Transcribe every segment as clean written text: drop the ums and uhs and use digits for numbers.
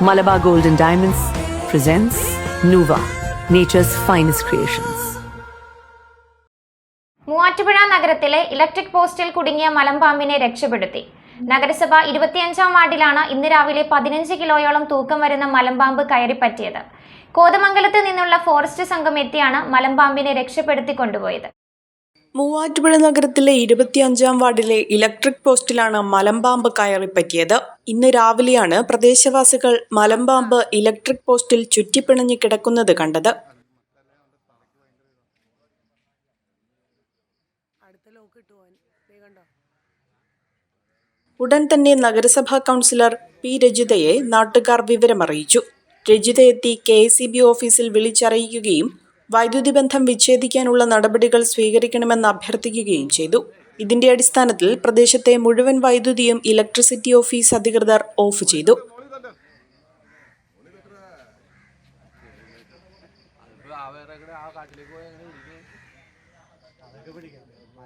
Malabar Gold and Diamonds presents Nuva, nature's finest creations. Muvattupuzha നഗരത്തിലെ electric പോസ്റ്റിൽ കുടുങ്ങിയ മലമ്പാമ്പിനെ രക്ഷപ്പെടുത്തി. നഗരസഭ 25-ാം വാർഡിലാണ് ഇന്ന് രാവിലെ 15 കിലോയോളം തൂക്കം വരുന്ന മലമ്പാമ്പ് കയറിപ്പറ്റിയത്. കോതമംഗലത്ത് നിന്നുള്ള ഫോറസ്റ്റ് സംഘം എത്തിയാണ് മലമ്പാമ്പിനെ രക്ഷപ്പെടുത്തി കൊണ്ടുപോയത്. മൂവാറ്റുപുഴ നഗരത്തിലെ 25-ാം വാർഡിലെ ഇലക്ട്രിക് പോസ്റ്റിലാണ് മലമ്പാമ്പ് കയറിപ്പറ്റിയത്. ഇന്ന് രാവിലെയാണ് പ്രദേശവാസികൾ മലമ്പാമ്പ് ഇലക്ട്രിക് പോസ്റ്റിൽ ചുറ്റിപ്പിണഞ്ഞ് കിടക്കുന്നത് കണ്ടത്. ഉടൻ തന്നെ നഗരസഭാ കൗൺസിലർ പി രജിതയെ നാട്ടുകാർ വിവരമറിയിച്ചു. രജിത എത്തി KSEB ഓഫീസിൽ വിളിച്ചറിയിക്കുകയും വൈദ്യുതി ബന്ധം വിച്ഛേദിക്കാനുള്ള നടപടികൾ സ്വീകരിക്കണമെന്ന് അഭ്യർത്ഥിക്കുകയും ചെയ്തു. ഇതിന്റെ അടിസ്ഥാനത്തിൽ പ്രദേശത്തെ മുഴുവൻ വൈദ്യുതിയും ഇലക്ട്രിസിറ്റി ഓഫീസ് അധികൃതർ ഓഫ് ചെയ്തു.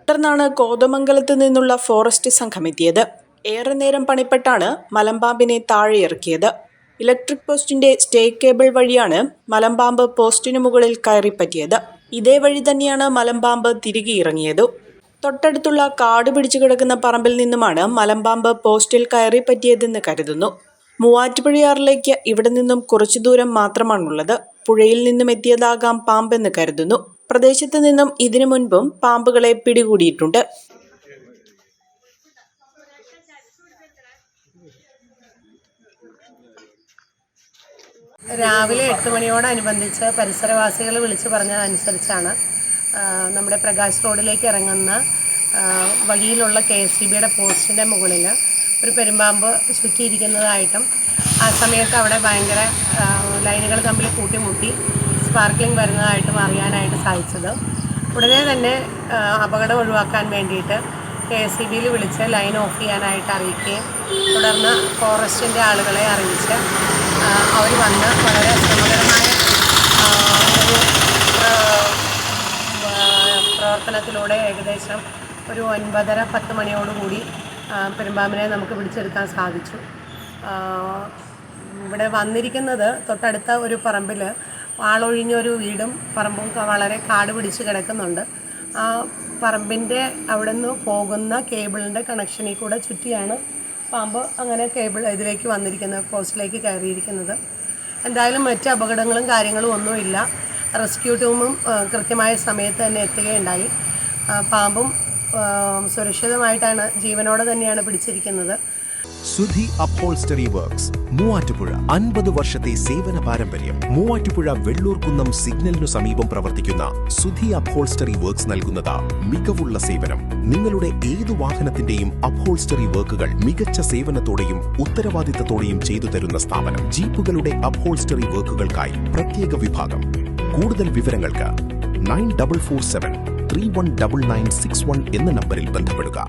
തുടർന്നാണ് കോതമംഗലത്ത് നിന്നുള്ള ഫോറസ്റ്റ് സംഘം എത്തിയത്. ഏറെ നേരം പണിപ്പെട്ടാണ് മലമ്പാമ്പിനെ താഴെ ഇറക്കിയത്. ഇലക്ട്രിക് പോസ്റ്റിന്റെ സ്റ്റേ കേബിൾ വഴിയാണ് മലമ്പാമ്പ് പോസ്റ്റിനു മുകളിൽ കയറിപ്പറ്റിയത്. ഇതേ വഴി തന്നെയാണ് മലമ്പാമ്പ് തിരികെ ഇറങ്ങിയത്. തൊട്ടടുത്തുള്ള കാട് പിടിച്ചു കിടക്കുന്ന പറമ്പിൽ നിന്നുമാണ് മലമ്പാമ്പ് പോസ്റ്റിൽ കയറിപ്പറ്റിയതെന്ന് കരുതുന്നു. മൂവാറ്റുപുഴയാറിലേക്ക് ഇവിടെ നിന്നും കുറച്ചു ദൂരം മാത്രമാണുള്ളത്. പുഴയിൽ നിന്നും എത്തിയതാകാം പാമ്പെന്ന് കരുതുന്നു. പ്രദേശത്ത് നിന്നും ഇതിനു മുൻപും പാമ്പുകളെ പിടികൂടിയിട്ടുണ്ട്. രാവിലെ 8 മണിയോടനുബന്ധിച്ച് പരിസരവാസികൾ വിളിച്ചു പറഞ്ഞതനുസരിച്ചാണ് നമ്മുടെ പ്രകാശ് റോഡിലേക്ക് ഇറങ്ങുന്ന വഴിയിലുള്ള KSEBയുടെ പോസ്റ്റിൻ്റെ മുകളിൽ ഒരു പെരുമ്പാമ്പ് ചുറ്റിയിരിക്കുന്നതായിട്ടും ആ സമയത്ത് അവിടെ ഭയങ്കര ലൈനുകൾ തമ്മിൽ കൂട്ടിമുട്ടി സ്പാർക്ലിംഗ് വരുന്നതായിട്ടും അറിയാനായിട്ട് സാധിച്ചത്. ഉടനെ തന്നെ അപകടം ഒഴിവാക്കാൻ വേണ്ടിയിട്ട് KSEBയിൽ വിളിച്ച് ലൈൻ ഓഫ് ചെയ്യാനായിട്ട് അറിയിക്കുകയും തുടർന്ന് ഫോറസ്റ്റിൻ്റെ ആളുകളെ അറിയിച്ച് അവർ വന്ന് വളരെ ശ്രമകരമായ ഒരു പ്രവർത്തനത്തിലൂടെ ഏകദേശം ഒരു 9:30-10 മണിയോടുകൂടി പെരുമ്പാമ്പിനെ നമുക്ക് പിടിച്ചെടുക്കാൻ സാധിച്ചു. ഇവിടെ വന്നിരിക്കുന്നത് തൊട്ടടുത്ത ഒരു പറമ്പിൽ ആളൊഴിഞ്ഞൊരു വീടും പറമ്പും വളരെ കാട് പിടിച്ച് കിടക്കുന്നുണ്ട്. ആ പറമ്പിൻ്റെ അവിടെ നിന്ന് പോകുന്ന കേബിളിൻ്റെ കണക്ഷനിൽ കൂടെ ചുറ്റിയാണ് പാമ്പ് അങ്ങനെ കേബിൾ ഇതിലേക്ക് വന്നിരിക്കുന്നത്, പോസ്റ്റിലേക്ക് കയറിയിരിക്കുന്നത്. എന്തായാലും മറ്റ് അപകടങ്ങളും കാര്യങ്ങളും ഒന്നുമില്ല. റെസ്ക്യൂ ടീമും കൃത്യമായ സമയത്ത് തന്നെ എത്തുകയുണ്ടായി. പാമ്പും സുരക്ഷിതമായിട്ടാണ്, ജീവനോടെ തന്നെയാണ് പിടിച്ചിരിക്കുന്നത്. സുധി അപ്ഹോൾസ്റ്ററി വർക്ക്സ് മൂവാറ്റുപുഴ 50 വർഷത്തെ സേവന പാരമ്പര്യം. മൂവാറ്റുപുഴ വെള്ളൂർക്കുന്നം സിഗ്നലിനു സമീപം പ്രവർത്തിക്കുന്ന സുധി അപ്ഹോൾസ്റ്ററി വർക്ക്സ് നൽകുന്നത് മികവുള്ള സേവനം. നിങ്ങളുടെ ഏതു വാഹനത്തിന്റെയും അപ്ഹോൾസ്റ്ററി വർക്കുകൾ മികച്ച സേവനത്തോടെയും ഉത്തരവാദിത്തത്തോടെയും ചെയ്തു തരുന്ന സ്ഥാപനം. ജീപ്പുകളുടെ അപ്ഹോൾസ്റ്ററി വർക്കുകൾക്കായി പ്രത്യേക വിഭാഗം. കൂടുതൽ വിവരങ്ങൾക്ക് 9447 319961 എന്ന നമ്പറിൽ ബന്ധപ്പെടുക.